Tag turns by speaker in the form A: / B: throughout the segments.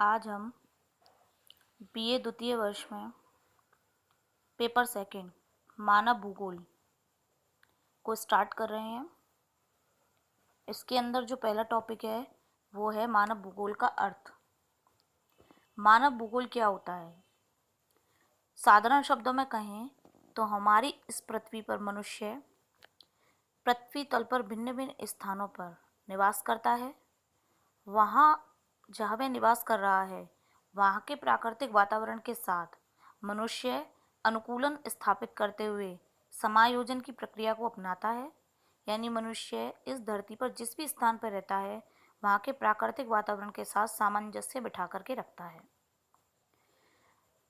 A: आज हम बीए द्वितीय वर्ष में पेपर सेकंड मानव भूगोल को स्टार्ट कर रहे हैं। इसके अंदर जो पहला टॉपिक है वो है मानव भूगोल का अर्थ। मानव भूगोल क्या होता है? साधारण शब्दों में कहें तो हमारी इस पृथ्वी पर मनुष्य पृथ्वी तल पर भिन्न भिन्न स्थानों पर निवास करता है। वहाँ जहाँ वह निवास कर रहा है वहाँ के प्राकृतिक वातावरण के साथ मनुष्य अनुकूलन स्थापित करते हुए समायोजन की प्रक्रिया को अपनाता है। यानी मनुष्य इस धरती पर जिस भी स्थान पर रहता है वहाँ के प्राकृतिक वातावरण के साथ सामंजस्य बिठा करके रखता है।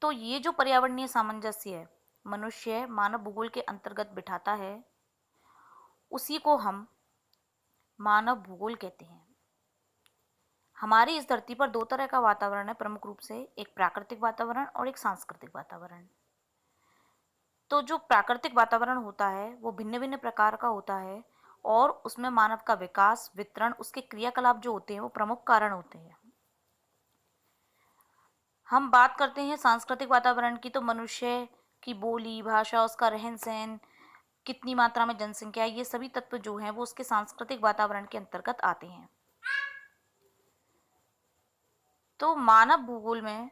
A: तो ये जो पर्यावरणीय सामंजस्य है मनुष्य मानव भूगोल के अंतर्गत बिठाता है, उसी को हम मानव भूगोल कहते हैं। हमारी इस धरती पर दो तरह का वातावरण है प्रमुख रूप से, एक प्राकृतिक वातावरण और एक सांस्कृतिक वातावरण। तो जो प्राकृतिक वातावरण होता है वो भिन्न भिन्न प्रकार का होता है और उसमें मानव का विकास, वितरण, उसके क्रियाकलाप जो होते हैं वो प्रमुख कारण होते हैं। हम बात करते हैं सांस्कृतिक वातावरण की तो मनुष्य की बोली, भाषा, उसका रहन सहन, कितनी मात्रा में जनसंख्या, ये सभी तत्व जो हैं वो उसके सांस्कृतिक वातावरण के अंतर्गत आते हैं। तो मानव भूगोल में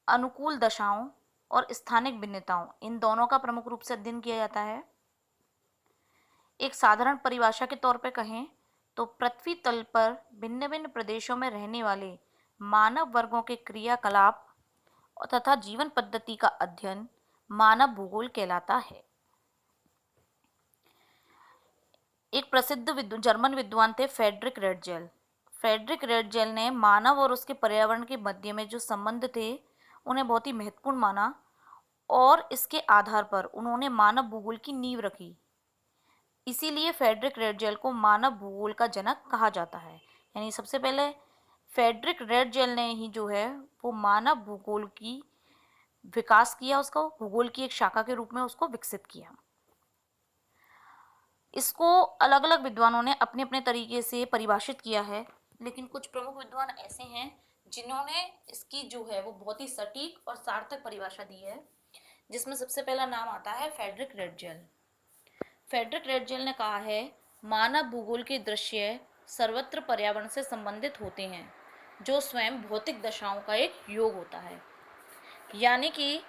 A: अनुकूल दशाओं और स्थानिक भिन्नताओं, इन दोनों का प्रमुख रूप से अध्ययन किया जाता है। एक साधारण परिभाषा के तौर पर कहें तो पृथ्वी तल पर भिन्न भिन्न प्रदेशों में रहने वाले मानव वर्गों के क्रियाकलाप तथा जीवन पद्धति का अध्ययन मानव भूगोल कहलाता है। एक प्रसिद्ध जर्मन विद्वान थे फ्रेडरिक रेडजेल। फ्रेडरिक रेडजेल ने मानव और उसके पर्यावरण के मध्य में जो संबंध थे उन्हें बहुत ही महत्वपूर्ण माना और इसके आधार पर उन्होंने मानव भूगोल की नींव रखी। इसीलिए फ्रेडरिक रेडजेल को मानव भूगोल का जनक कहा जाता है। यानी सबसे पहले फ्रेडरिक रेडजेल ने ही जो है वो मानव भूगोल की विकास किया, उसको भूगोल की एक शाखा के रूप में उसको विकसित किया। इसको अलग अलग विद्वानों ने अपने अपने तरीके से परिभाषित किया है, लेकिन कुछ प्रमुख विद्वान ऐसे हैं जिन्होंने इसकी जो है वो बहुत ही सटीक और सार्थक परिभाषा दी है, जिसमें सबसे पहला नाम आता है फ्रेडरिक रेडजेल। फ्रेडरिक रेडजेल ने कहा है मानव भूगोल के दृश्य सर्वत्र पर्यावरण से संबंधित होते हैं जो स्वयं भौतिक दशाओं का एक योग होता है। यानी कि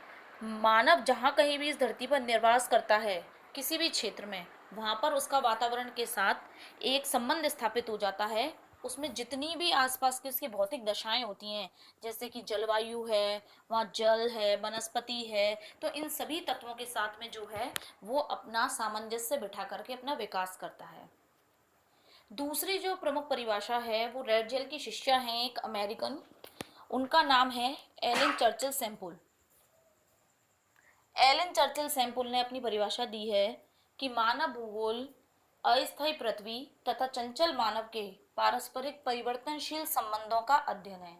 A: मानव जहाँ कहीं भी इस धरती पर निर्वास करता है किसी भी क्षेत्र में, वहाँ पर उसका वातावरण के साथ एक संबंध स्थापित हो जाता है। उसमें जितनी भी आसपास की उसकी भौतिक दशाएं होती हैं, जैसे कि जलवायु है, वहाँ जल है, वनस्पति है, तो इन सभी तत्वों के साथ में जो है वो अपना सामंजस्य बिठा करके अपना विकास करता है। दूसरी जो प्रमुख परिभाषा है वो रेडजेल की शिष्या हैं एक अमेरिकन, उनका नाम है Ellen Churchill Semple. Ellen Churchill Semple ने अपनी परिभाषा दी है कि मानव भूगोल अस्थायी पृथ्वी तथा चंचल मानव के पारस्परिक परिवर्तनशील संबंधों का अध्ययन है।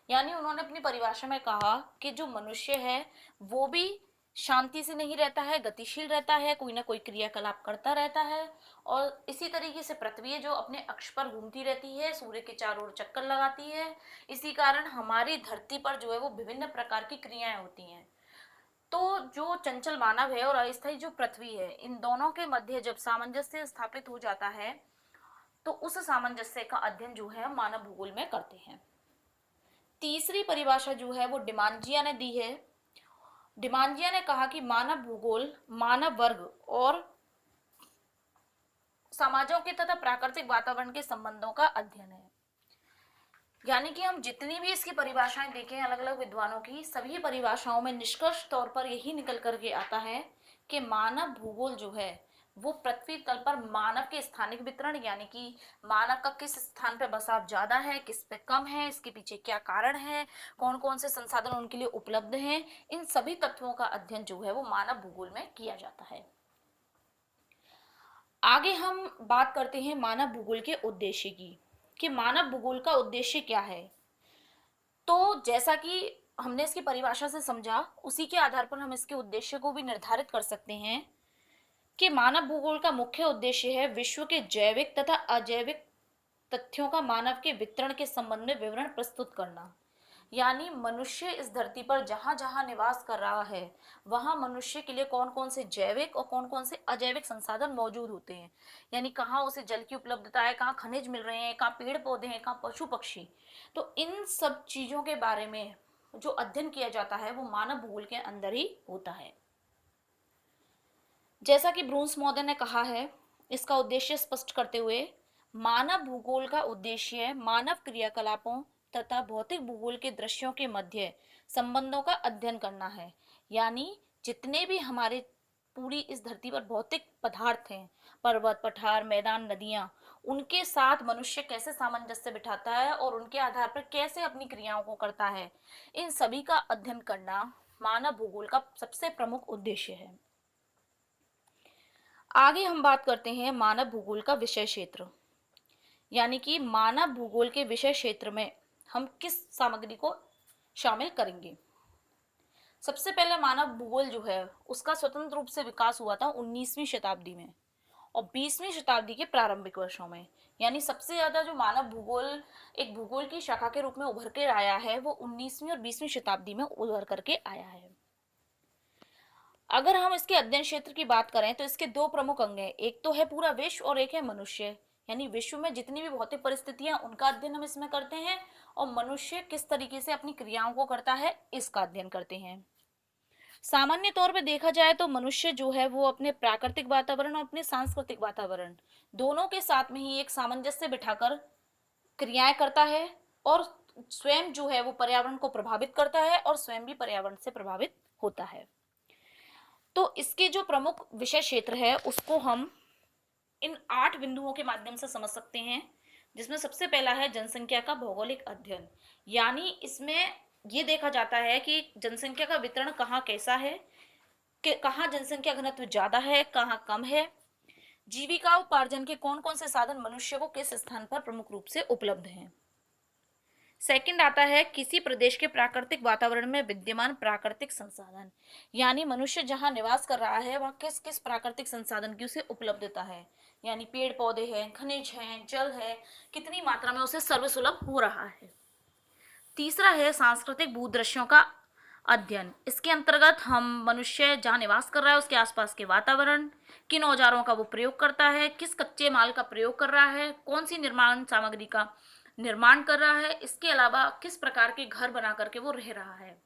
A: यानी उन्होंने अपनी परिभाषा में कहा कि जो मनुष्य है वो भी शांति से नहीं रहता है, गतिशील रहता है, कोई ना कोई क्रियाकलाप करता रहता है। और इसी तरीके से पृथ्वी है जो अपने अक्ष पर घूमती रहती है, सूर्य के चारों ओर चक्कर लगाती है। इसी कारण हमारी धरती पर जो है वो विभिन्न प्रकार की क्रियाएं होती हैं। तो जो चंचल मानव है और अस्थायी जो पृथ्वी है, इन दोनों के मध्य जब सामंजस्य स्थापित हो जाता है तो उस सामंजस्य का अध्ययन जो है मानव भूगोल में करते हैं। तीसरी परिभाषा जो है वो डिमांजिया ने दी है। डिमांजिया ने कहा कि मानव भूगोल मानव वर्ग और समाजों के तथा प्राकृतिक वातावरण के संबंधों का अध्ययन है। यानी कि हम जितनी भी इसकी परिभाषाएं देखें अलग अलग विद्वानों की, सभी परिभाषाओं में निष्कर्ष तौर पर यही निकल करके आता है कि मानव भूगोल जो है वो पृथ्वी तल पर मानव के स्थानिक वितरण, यानी कि मानव का किस स्थान पर बसाव ज्यादा है, किस पे कम है, इसके पीछे क्या कारण है, कौन कौन से संसाधन उनके लिए उपलब्ध हैं, इन सभी तत्वों का अध्ययन जो है वो मानव भूगोल में किया जाता है। आगे हम बात करते हैं मानव भूगोल के उद्देश्य की, कि मानव भूगोल का उद्देश्य क्या है। तो जैसा कि हमने इसकी परिभाषा से समझा, उसी के आधार पर हम इसके उद्देश्य को भी निर्धारित कर सकते हैं कि मानव भूगोल का मुख्य उद्देश्य है विश्व के जैविक तथा अजैविक तथ्यों का मानव के वितरण के संबंध में विवरण प्रस्तुत करना। यानी मनुष्य इस धरती पर जहां जहां निवास कर रहा है वहां मनुष्य के लिए कौन कौन से जैविक और कौन कौन से अजैविक संसाधन मौजूद होते हैं। यानी कहाँ उसे जल की उपलब्धता है, कहाँ खनिज मिल रहे हैं, कहाँ पेड़ पौधे हैं, कहाँ पशु पक्षी। तो इन सब चीजों के बारे में जो अध्ययन किया जाता है वो मानव भूगोल के अंदर ही होता है। जैसा कि ब्रूंस महोदय ने कहा है, इसका उद्देश्य स्पष्ट करते हुए, मानव भूगोल का उद्देश्य मानव क्रियाकलापों तथा भौतिक भूगोल के दृश्यों के मध्य संबंधों का अध्ययन करना है। यानी जितने भी हमारे पूरी इस धरती पर भौतिक पदार्थ हैं, पर्वत पठार मैदान नदियां, उनके साथ मनुष्य कैसे सामंजस्य बिठाता है और उनके आधार पर कैसे अपनी क्रियाओं को करता है, इन सभी का अध्ययन करना मानव भूगोल का सबसे प्रमुख उद्देश्य है। आगे हम बात करते हैं मानव भूगोल का विषय क्षेत्र। यानी कि मानव भूगोल के विषय क्षेत्र में हम किस सामग्री को शामिल करेंगे। सबसे पहले मानव भूगोल जो है उसका स्वतंत्र रूप से विकास हुआ था 19वीं शताब्दी में और 20वीं शताब्दी के प्रारंभिक वर्षों में। यानी सबसे ज्यादा जो मानव भूगोल एक भूगोल की शाखा के रूप में उभर कर आया है वो 19वीं और 20वीं शताब्दी में उभर करके आया है। अगर हम इसके अध्ययन क्षेत्र की बात करें तो इसके दो प्रमुख अंग हैं, एक तो है पूरा विश्व और एक है मनुष्य। यानी विश्व में जितनी भी भौतिक परिस्थितियां उनका अध्ययन हम इसमें करते हैं और मनुष्य किस तरीके से अपनी क्रियाओं को करता है इसका अध्ययन करते हैं। सामान्य तौर पे देखा जाए तो मनुष्य जो है वो अपने प्राकृतिक वातावरण और अपने सांस्कृतिक वातावरण दोनों के साथ में ही एक सामंजस्य बिठाकर क्रियाएं करता है और स्वयं जो है वो पर्यावरण को प्रभावित करता है और स्वयं भी पर्यावरण से प्रभावित होता है। तो इसके जो प्रमुख विषय क्षेत्र है उसको हम इन 8 बिंदुओं के माध्यम से समझ सकते हैं, जिसमें सबसे पहला है जनसंख्या का भौगोलिक अध्ययन। यानी इसमें ये देखा जाता है कि जनसंख्या का वितरण कहाँ कैसा है, कि कहाँ जनसंख्या घनत्व ज्यादा है, कहाँ कम है, जीविका उपार्जन के कौन कौन से साधन मनुष्य को किस स्थान पर प्रमुख रूप से उपलब्ध हैं। सेकंड आता है किसी प्रदेश के प्राकृतिक वातावरण में विद्यमान प्राकृतिक संसाधन। यानी मनुष्य जहां निवास कर रहा है वहां किस किस प्राकृतिक संसाधन की उसे उपलब्धता है। यानी पेड़ पौधे हैं, खनिज हैं, जल है, कितनी मात्रा में उसे सर्वसुलभ हो रहा है। तीसरा है सांस्कृतिक भूदृश्यों का अध्ययन। इसके अंतर्गत हम मनुष्य जहाँ निवास कर रहा है उसके आसपास के वातावरण, किन औजारों का वो प्रयोग करता है, किस कच्चे माल का प्रयोग कर रहा है, कौन सी निर्माण सामग्री का निर्माण कर रहा है, इसके अलावा किस प्रकार के घर बना करके वो रह रहा है।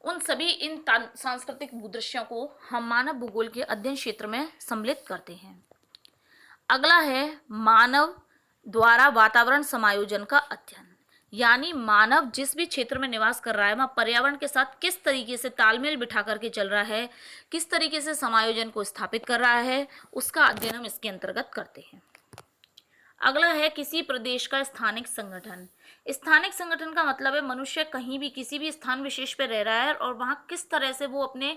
A: उन सभी इन सांस्कृतिक भूदृश्यों को हम मानव भूगोल के अध्ययन क्षेत्र में सम्मिलित करते हैं। अगला है मानव द्वारा वातावरण समायोजन का अध्ययन। यानी मानव जिस भी क्षेत्र में निवास कर रहा है वहाँ पर्यावरण के साथ किस तरीके से तालमेल बिठा करके चल रहा है, किस तरीके से समायोजन को स्थापित कर रहा है, उसका अध्ययन हम इसके अंतर्गत करते हैं। अगला है किसी प्रदेश का स्थानिक संगठन। स्थानिक संगठन का मतलब है मनुष्य कहीं भी किसी भी स्थान विशेष पे रह रहा है और वहाँ किस तरह से वो अपने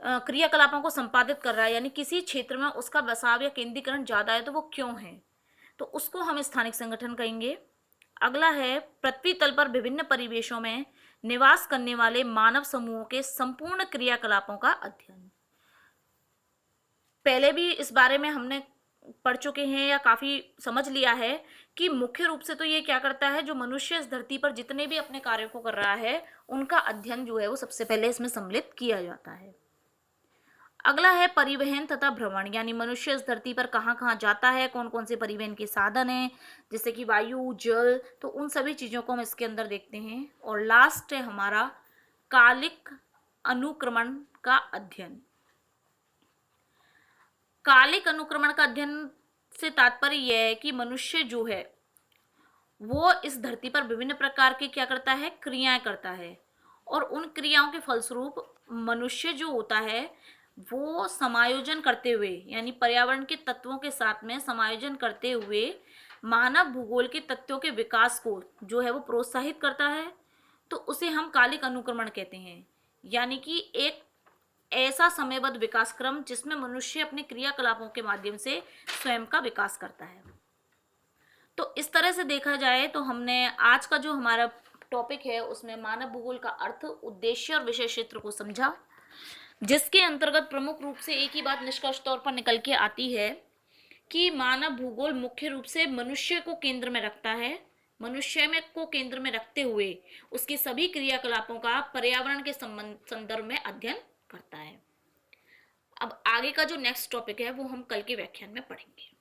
A: क्रियाकलापों को संपादित कर रहा है। यानी किसी क्षेत्र में उसका बसाव या केंद्रीकरण ज़्यादा है तो वो क्यों है, तो उसको हम स्थानिक संगठन कहेंगे। अगला है पृथ्वी तल पर विभिन्न परिवेशों में निवास करने वाले मानव समूहों के संपूर्ण क्रियाकलापों का अध्ययन। पहले भी इस बारे में हमने पढ़ चुके हैं या काफ़ी समझ लिया है कि मुख्य रूप से तो ये क्या करता है, जो मनुष्य इस धरती पर जितने भी अपने कार्यों को कर रहा है उनका अध्ययन जो है वो सबसे पहले इसमें सम्मिलित किया जाता है। अगला है परिवहन तथा भ्रमण। यानी मनुष्य इस धरती पर कहाँ कहाँ जाता है, कौन कौन से परिवहन के साधन हैं, जैसे कि वायु, जल, तो उन सभी चीज़ों को हम इसके अंदर देखते हैं। और लास्ट है हमारा कालिक अनुक्रमण का अध्ययन। कालिक अनुक्रमण का अध्ययन से तात्पर्य यह है कि मनुष्य जो है वो इस धरती पर विभिन्न प्रकार की क्या करता है, क्रियाएं करता है और उन क्रियाओं के फलस्वरूप मनुष्य जो होता है वो समायोजन करते हुए, यानी पर्यावरण के तत्वों के साथ में समायोजन करते हुए मानव भूगोल के तत्वों के विकास को जो है वो प्रोत्साहित करता है, तो उसे हम कालिक अनुक्रमण कहते हैं। यानी कि एक ऐसा समयबद्ध विकास क्रम जिसमें मनुष्य अपने क्रियाकलापों के माध्यम से स्वयं का विकास करता है। तो इस तरह से देखा जाए तो हमने आज का जो हमारा टॉपिक है उसमें मानव भूगोल का अर्थ, उद्देश्य और विषय क्षेत्र को समझा, जिसके अंतर्गत प्रमुख रूप से एक ही बात निष्कर्ष तौर पर निकल के आती है कि मानव भूगोल मुख्य रूप से मनुष्य को केंद्र में रखता है, मनुष्य में को केंद्र में रखते हुए उसके सभी क्रियाकलापों का पर्यावरण के संदर्भ में अध्ययन करता है। अब आगे का जो नेक्स्ट टॉपिक है वो हम कल के व्याख्यान में पढ़ेंगे।